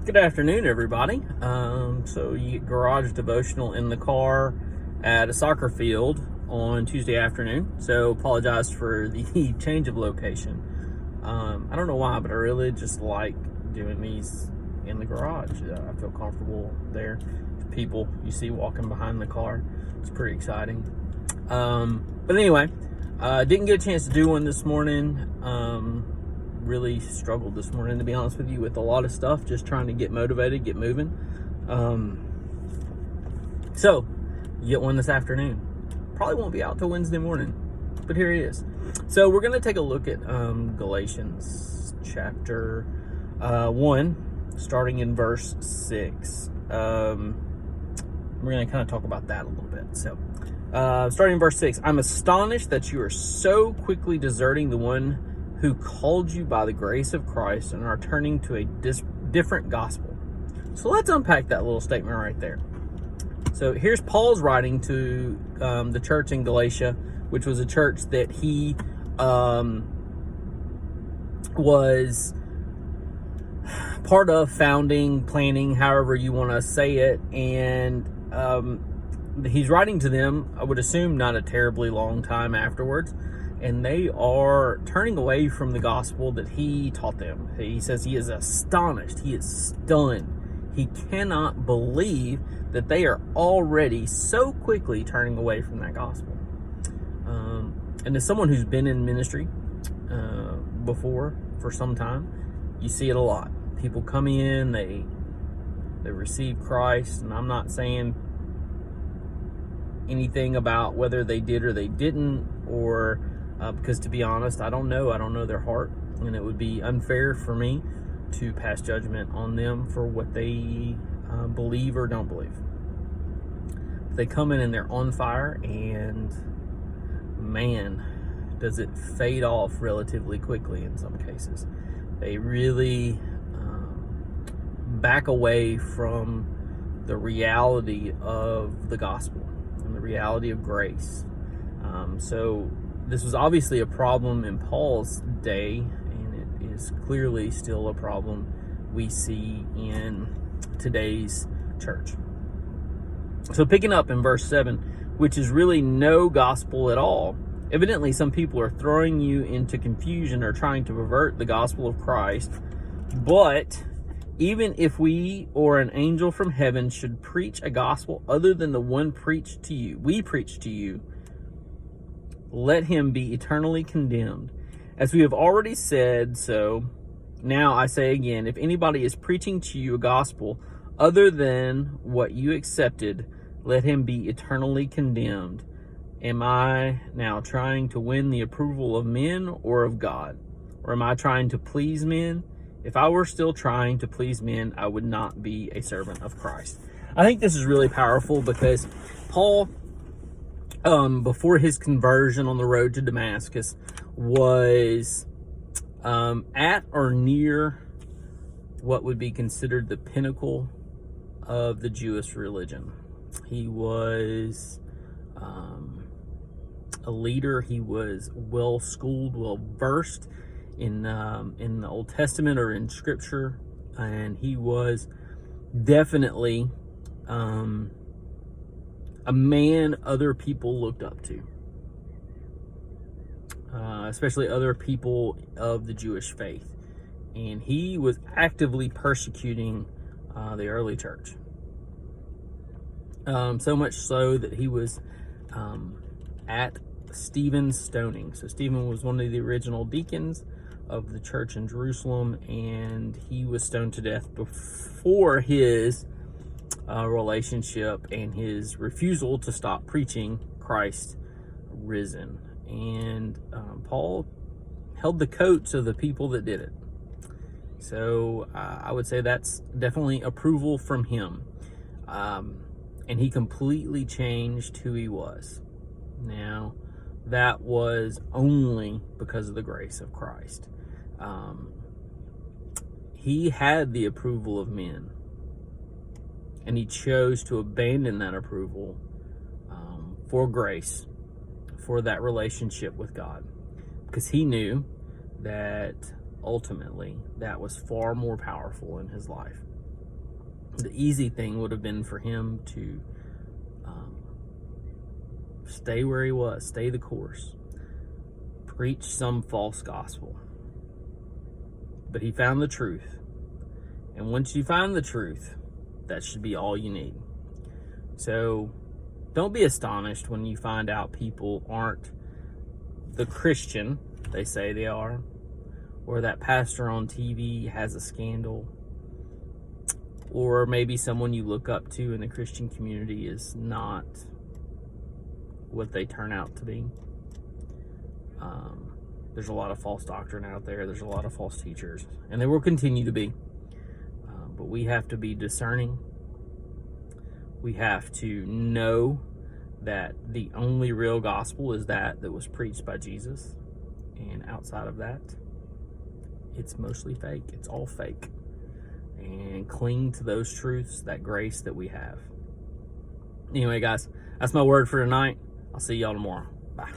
Good afternoon, everybody. So you get garage devotional in the car at a soccer field on Tuesday afternoon. So apologize for the change of location. I don't know why, but I really just like doing these in the garage. I feel comfortable there. The people you see walking behind the car, it's pretty exciting. But anyway, didn't get a chance to do one this morning. Really struggled this morning, to be honest with you, with a lot of stuff, just trying to get motivated, get moving. So you get one this afternoon. Probably won't be out till Wednesday morning, but here it is. So we're going to take a look at Galatians chapter 1, starting in verse 6. We're going to kind of talk about that a little bit. So starting in verse 6, I'm astonished that you are so quickly deserting the one who called you by the grace of Christ and are turning to a different gospel. So let's unpack that little statement right there. So here's Paul's writing to the church in Galatia, which was a church that he was part of, founding, planning, however you want to say it. And he's writing to them, I would assume, not a terribly long time afterwards. And they are turning away from the gospel that he taught them. He says he is astonished. He is stunned. He cannot believe that they are already so quickly turning away from that gospel. And as someone who's been in ministry before for some time, you see it a lot. People come in, they receive Christ, and I'm not saying anything about whether they did or they didn't, or because, to be honest, I don't know their heart, and it would be unfair for me to pass judgment on them for what they believe or don't believe. They come in and they're on fire, and man, does it fade off relatively quickly in some cases. They really back away from the reality of the gospel and the reality of grace. So this was obviously a problem in Paul's day, and it is clearly still a problem we see in today's church. So picking up in verse 7, which is really no gospel at all. Evidently, some people are throwing you into confusion or trying to pervert the gospel of Christ. But even if we or an angel from heaven should preach a gospel other than the one we preach to you, let him be eternally condemned. As we have already said, so now I say again, if anybody is preaching to you a gospel other than what you accepted, let him be eternally condemned. Am I now trying to win the approval of men or of God? Or am I trying to please men? If I were still trying to please men, I would not be a servant of Christ. I think this is really powerful because Paul, before his conversion on the road to Damascus, was at or near what would be considered the pinnacle of the Jewish religion. He was a leader. He was well schooled, well versed in the Old Testament or in Scripture, and he was definitely a man other people looked up to, especially other people of the Jewish faith. And he was actively persecuting the early church. So much so that he was at Stephen's stoning. So Stephen was one of the original deacons of the church in Jerusalem, and he was stoned to death before his relationship and his refusal to stop preaching Christ risen. And Paul held the coats of the people that did it. So I would say that's definitely approval from him. And he completely changed who he was. Now, that was only because of the grace of Christ. He had the approval of men, and he chose to abandon that approval for grace, for that relationship with God, because he knew that ultimately that was far more powerful in his life. The easy thing would have been for him to stay where he was, stay the course, preach some false gospel. But he found the truth. And once you find the truth, that should be all you need. So don't be astonished when you find out people aren't the Christian they say they are, or that pastor on TV has a scandal, or maybe someone you look up to in the Christian community is not what they turn out to be. There's a lot of false doctrine out there. There's a lot of false teachers, and there will continue to be. But we have to be discerning. We have to know that the only real gospel is that was preached by Jesus. And outside of that, it's mostly fake. It's all fake. And cling to those truths, that grace that we have. Anyway, guys, that's my word for tonight. I'll see y'all tomorrow. Bye.